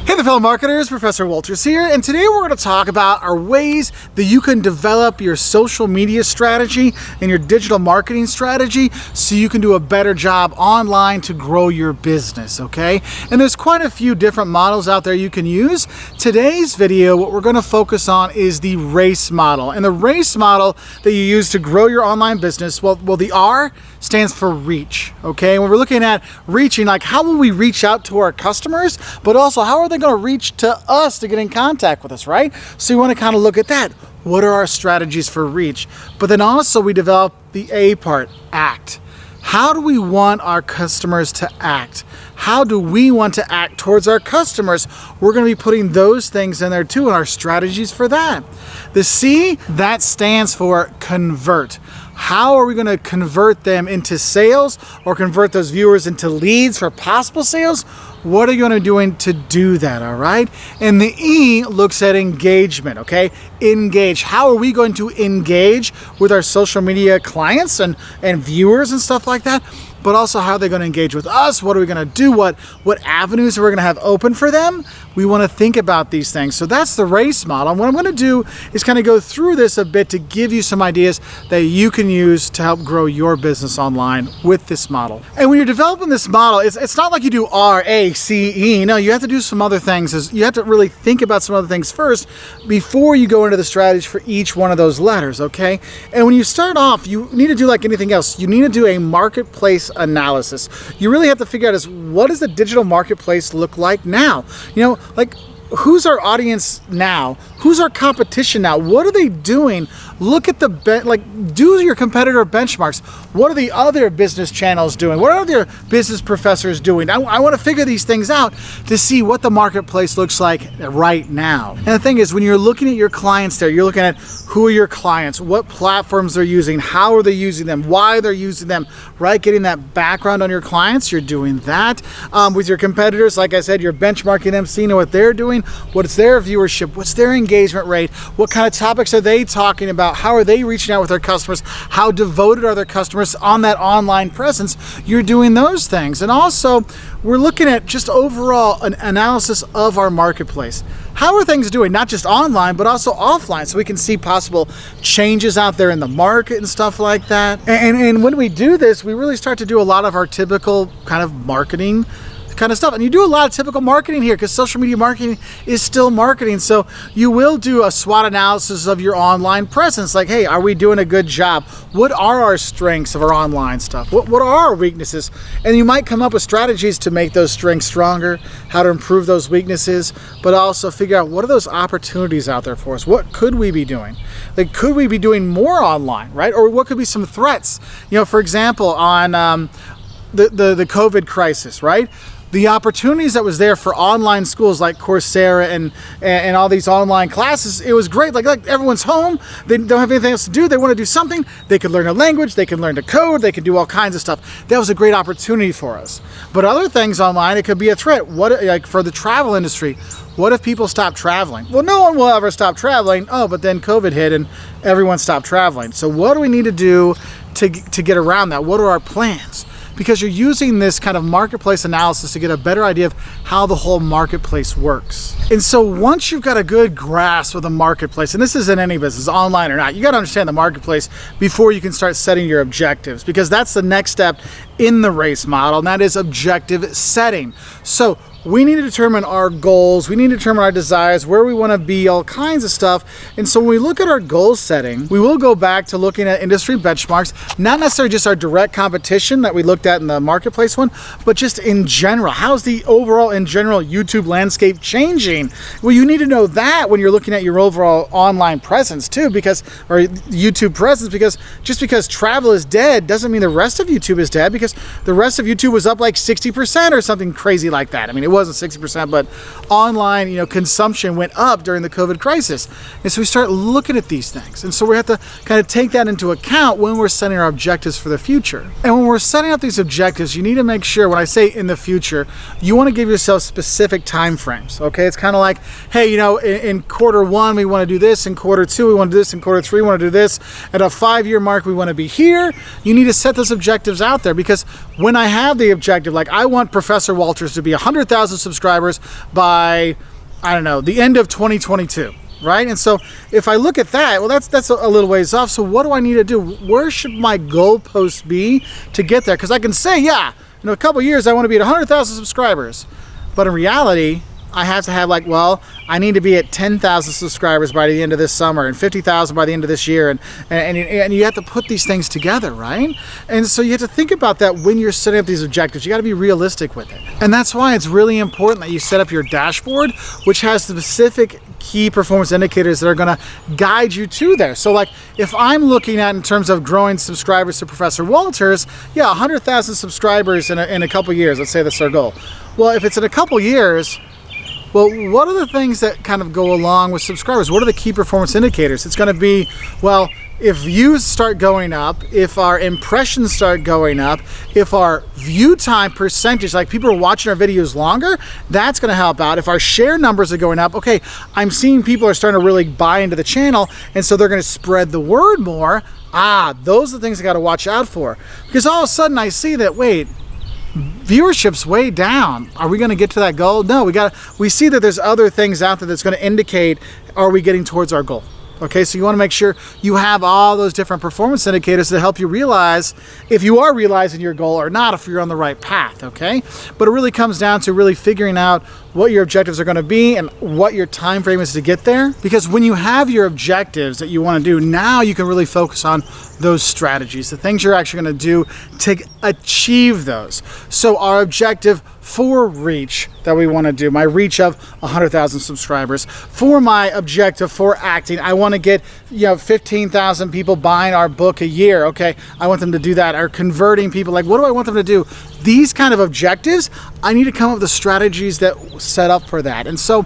Hey there fellow marketers, Professor Wolters here, and today we're going to talk about our ways that you can develop your social media strategy and your digital marketing strategy so you can do a better job online to grow your business, okay? And there's quite a few different models out there you can use. Today's video, what we're going to focus on is the R.A.C.E model. And the R.A.C.E model that you use to grow your online business, well the R stands for reach, okay? When we're looking at reaching, like how will we reach out to our customers, but also how are they going to reach to us to get in contact with us, right? So you want to kind of look at that. What are our strategies for reach? But then also we develop the A part, act. How do we want our customers to act? How do we want to act towards our customers? We're going to be putting those things in there too and our strategies for that. The C, that stands for convert. How are we going to convert them into sales or convert those viewers into leads for possible sales? What are you going to be doing to do that, all right? And the E looks at engagement, okay? Engage. How are we going to engage with our social media clients and viewers and stuff like that? But also how are they going to engage with us? What are we going to do? What avenues are we going to have open for them? We want to think about these things. So that's the R.A.C.E model. And what I'm going to do is kind of go through this a bit to give you some ideas that you can use to help grow your business online with this model. And when you're developing this model, it's not like you do R.A.C.E. No, you have to do some other things. You have to really think about some other things first before you go into the strategy for each one of those letters, okay? And when you start off, you need to do like anything else. You need to do a marketplace analysis. You really have to figure out is what does the digital marketplace look like now? You know, like who's our audience now? Who's our competition now? What are they doing? Look at do your competitor benchmarks. What are the other business channels doing? What are other business professors doing? I want to figure these things out to see what the marketplace looks like right now. And the thing is, when you're looking at your clients there, you're looking at who are your clients, what platforms they're using, how are they using them, why they're using them, right? Getting that background on your clients, you're doing that. With your competitors, like I said, you're benchmarking them, seeing what they're doing, what's their viewership, what's their engagement rate, what kind of topics are they talking about, how are they reaching out with their customers, how devoted are their customers on that online presence. You're doing those things. And also, we're looking at just overall an analysis of our marketplace. How are things doing, not just online, but also offline, so we can see possible changes out there in the market and stuff like that. And when we do this, we really start to do a lot of our typical kind of marketing kind of stuff. And you do a lot of typical marketing here because social media marketing is still marketing. So you will do a SWOT analysis of your online presence. Like, hey, are we doing a good job? What are our strengths of our online stuff? What are our weaknesses? And you might come up with strategies to make those strengths stronger, how to improve those weaknesses, but also figure out what are those opportunities out there for us? What could we be doing? Like, could we be doing more online, right? Or what could be some threats? You know, for example, on the COVID crisis, right? The opportunities that was there for online schools like Coursera and all these online classes, it was great. Like everyone's home, they don't have anything else to do, they want to do something, they could learn a language, they can learn to code, they can do all kinds of stuff. That was a great opportunity for us. But other things online, it could be a threat. What, like for the travel industry, what if people stop traveling? Well, no one will ever stop traveling. Oh, but then COVID hit and everyone stopped traveling. So what do we need to do to get around that? What are our plans? Because you're using this kind of marketplace analysis to get a better idea of how the whole marketplace works. And so once you've got a good grasp of the marketplace, and this is in any business, online or not, you got to understand the marketplace before you can start setting your objectives, because that's the next step in the R.A.C.E model, and that is objective setting. So we need to determine our goals, we need to determine our desires, where we want to be, all kinds of stuff. And so when we look at our goal setting, we will go back to looking at industry benchmarks, not necessarily just our direct competition that we looked at in the marketplace one, but just in general. How's the overall, in general, YouTube landscape changing? Well, you need to know that when you're looking at your overall online presence too, or YouTube presence, because just because travel is dead doesn't mean the rest of YouTube is dead, because the rest of YouTube was up like 60% or something crazy like that. I mean, it wasn't 60%, but online, consumption went up during the COVID crisis. And so we start looking at these things. And so we have to kind of take that into account when we're setting our objectives for the future. And when we're setting up these objectives, you need to make sure, when I say in the future, you want to give yourself specific time frames, okay? It's kind of like, hey, in quarter one, we want to do this. In quarter two, we want to do this. In quarter three, we want to do this. At a 5-year mark, we want to be here. You need to set those objectives out there, because when I have the objective, like I want Professor Wolters to be $100,000 100,000 subscribers by, I don't know, the end of 2022. Right? And so if I look at that, well, that's a little ways off. So what do I need to do? Where should my goalpost be to get there? Because I can say, yeah, in a couple years, I want to be at 100,000 subscribers. But in reality, I have to have like, well, I need to be at 10,000 subscribers by the end of this summer and 50,000 by the end of this year. And you have to put these things together, right? And so you have to think about that when you're setting up these objectives. You got to be realistic with it. And that's why it's really important that you set up your dashboard, which has specific key performance indicators that are going to guide you to there. So like if I'm looking at in terms of growing subscribers to Professor Wolters, yeah, 100,000 subscribers in a couple years, let's say that's our goal. Well, if it's in a couple years, well, what are the things that kind of go along with subscribers? What are the key performance indicators? It's going to be, well, if views start going up, if our impressions start going up, if our view time percentage, like people are watching our videos longer, that's going to help out. If our share numbers are going up, okay, I'm seeing people are starting to really buy into the channel, and so they're going to spread the word more. Those are the things I got to watch out for. Because all of a sudden I see that, wait, viewership's way down. Are we going to get to that goal? No, we see that there's other things out there that's going to indicate, are we getting towards our goal? Okay, so you want to make sure you have all those different performance indicators to help you realize if you are realizing your goal or not, if you're on the right path, okay? But it really comes down to really figuring out what your objectives are going to be and what your time frame is to get there. Because when you have your objectives that you want to do, now you can really focus on those strategies, the things you're actually going to do to achieve those. So our objective for reach that we want to do, my reach of 100,000 subscribers, for my objective for acting, I want to get 15,000 people buying our book a year. Okay, I want them to do that. Or converting people, like what do I want them to do? These kind of objectives, I need to come up with the strategies that set up for that. And so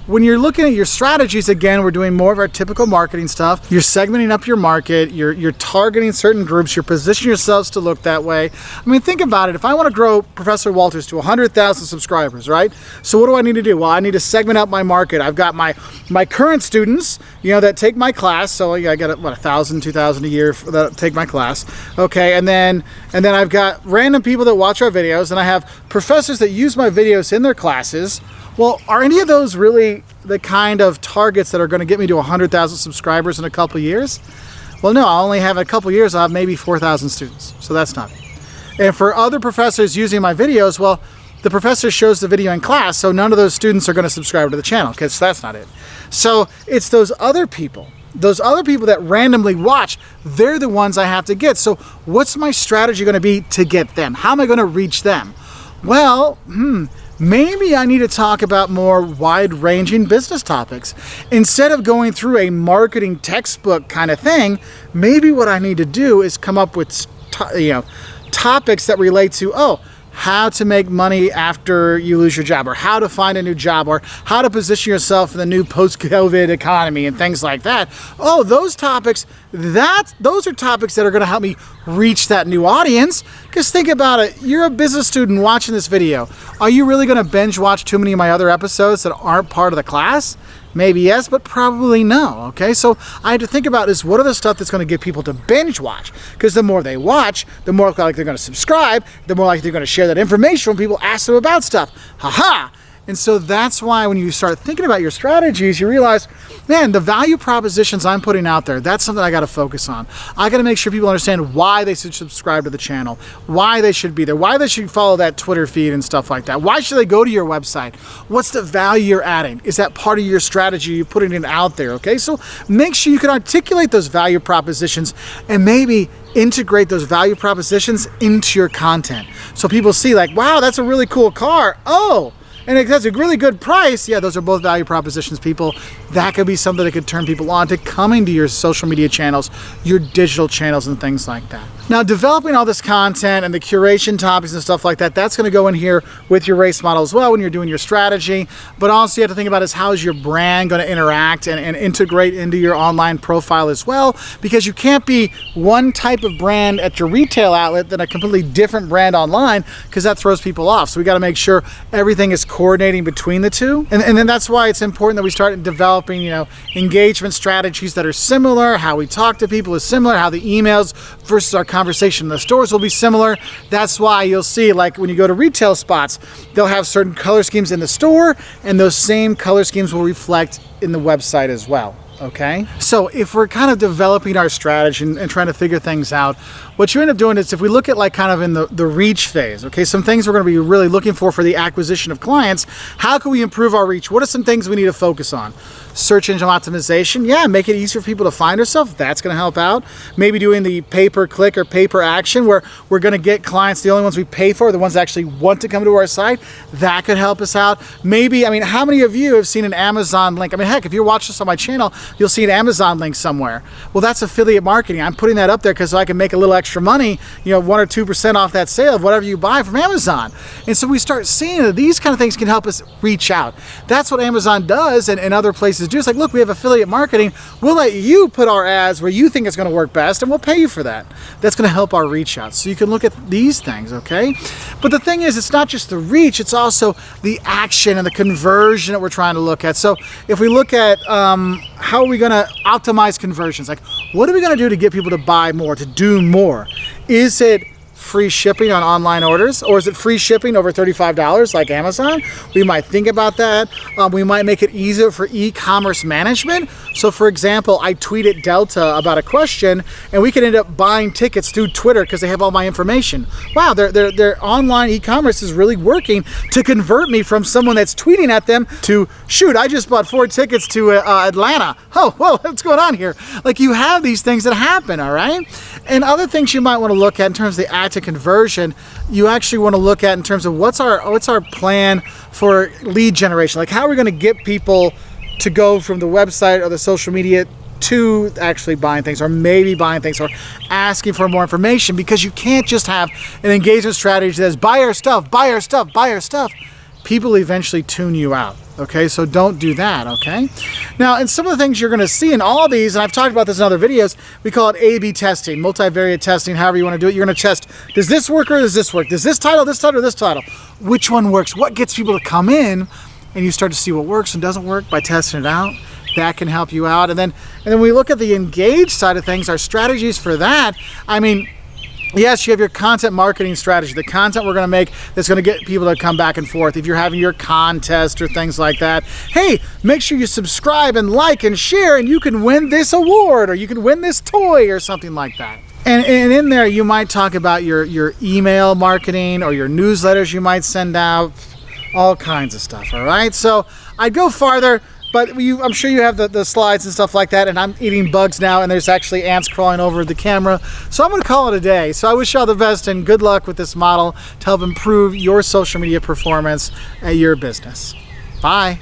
when you're looking at your strategies, again, we're doing more of our typical marketing stuff. You're segmenting up your market, you're targeting certain groups, you're positioning yourselves to look that way. I mean, think about it. If I want to grow Professor Wolters to 100,000 subscribers, right? So what do I need to do? Well, I need to segment out my market. I've got my current students, that take my class. So I got 1,000, 2,000 a year that take my class. Okay, and then I've got random people that watch our videos, and I have professors that use my videos in their classes. Well, are any of those really the kind of targets that are going to get me to 100,000 subscribers in a couple years? Well, no, I'll only have a couple years, I'll have maybe 4,000 students. So that's not it. And for other professors using my videos, well, the professor shows the video in class, so none of those students are going to subscribe to the channel, because that's not it. So it's those other people that randomly watch, they're the ones I have to get. So what's my strategy going to be to get them? How am I going to reach them? Well, maybe I need to talk about more wide-ranging business topics. Instead of going through a marketing textbook kind of thing, maybe what I need to do is come up with topics that relate to, how to make money after you lose your job, or how to find a new job, or how to position yourself in the new post-COVID economy and things like that. Those topics, those are topics that are going to help me reach that new audience. Because think about it, you're a business student watching this video. Are you really going to binge watch too many of my other episodes that aren't part of the class? Maybe yes, but probably no, okay? So I had to think about is what are the stuff that's going to get people to binge watch? Because the more they watch, the more likely they're going to subscribe, the more likely they're going to share that information when people ask them about stuff. Ha-ha! And so that's why when you start thinking about your strategies, you realize, man, the value propositions I'm putting out there, that's something I got to focus on. I got to make sure people understand why they should subscribe to the channel, why they should be there, why they should follow that Twitter feed and stuff like that. Why should they go to your website? What's the value you're adding? Is that part of your strategy? You're putting it out there, okay? So make sure you can articulate those value propositions and maybe integrate those value propositions into your content. So people see like, wow, that's a really cool car. And it has a really good price. Yeah, those are both value propositions, people. That could be something that could turn people on to coming to your social media channels, your digital channels, and things like that. Now, developing all this content and the curation topics and stuff like that, that's going to go in here with your race model as well when you're doing your strategy. But also you have to think about is how is your brand going to interact and integrate into your online profile as well, because you can't be one type of brand at your retail outlet than a completely different brand online, because that throws people off. So we got to make sure everything is coordinating between the two. And then that's why it's important that we start developing, engagement strategies that are similar, how we talk to people is similar, how the emails versus our conversation. The stores will be similar. That's why you'll see, like when you go to retail spots, they'll have certain color schemes in the store, and those same color schemes will reflect in the website as well. Okay, so if we're kind of developing our strategy and trying to figure things out, what you end up doing is, if we look at like kind of in the reach phase, okay, some things we're going to be really looking for the acquisition of clients. How can we improve our reach? What are some things we need to focus on? Search engine optimization, yeah, make it easier for people to find ourselves. That's going to help out. Maybe doing the pay-per-click or pay-per-action, where we're going to get clients, the only ones we pay for, the ones that actually want to come to our site. That could help us out. Maybe, I mean, how many of you have seen an Amazon link? I mean, heck, if you're watching this on my channel, you'll see an Amazon link somewhere. Well, that's affiliate marketing. I'm putting that up there because so I can make a little extra money, 1 or 2% off that sale of whatever you buy from Amazon. And so we start seeing that these kind of things can help us reach out. That's what Amazon does, and other places do. It's like, look, we have affiliate marketing. We'll let you put our ads where you think it's going to work best, and we'll pay you for that. That's going to help our reach out. So you can look at these things, okay? But the thing is, it's not just the reach, it's also the action and the conversion that we're trying to look at. So if we look at how are we going to optimize conversions, like what are we going to do to get people to buy more, to do more? Is it free shipping on online orders, or is it free shipping over $35 like Amazon? We might think about that. We might make it easier for e-commerce management. So for example, I tweeted Delta about a question, and we could end up buying tickets through Twitter because they have all my information. Wow, their online e-commerce is really working to convert me from someone that's tweeting at them to, shoot, I just bought 4 tickets to Atlanta. Oh, whoa, what's going on here? Like, you have these things that happen, all right? And other things you might want to look at in terms of the ad to conversion, you actually want to look at in terms of what's our plan for lead generation. Like, how are we going to get people to go from the website or the social media to actually buying things, or maybe buying things, or asking for more information, because you can't just have an engagement strategy that says buy our stuff, buy our stuff, buy our stuff. People eventually tune you out. Okay, so don't do that, okay? Now, and some of the things you're gonna see in all these, and I've talked about this in other videos, we call it A/B testing, multivariate testing, however you wanna do it. You're gonna test, does this work or does this work? Does this title, or this title? Which one works? What gets people to come in? And you start to see what works and doesn't work by testing it out. That can help you out. And then we look at the engage side of things, our strategies for that. I mean, yes, you have your content marketing strategy, the content we're going to make that's going to get people to come back and forth. If you're having your contest or things like that, hey, make sure you subscribe and like and share, and you can win this award, or you can win this toy, or something like that. And in there, you might talk about your email marketing or your newsletters you might send out, all kinds of stuff, all right? So I'd go farther, but I'm sure you have the slides and stuff like that, and I'm eating bugs now, and there's actually ants crawling over the camera. So I'm gonna call it a day. So I wish you all the best, and good luck with this model to help improve your social media performance at your business. Bye.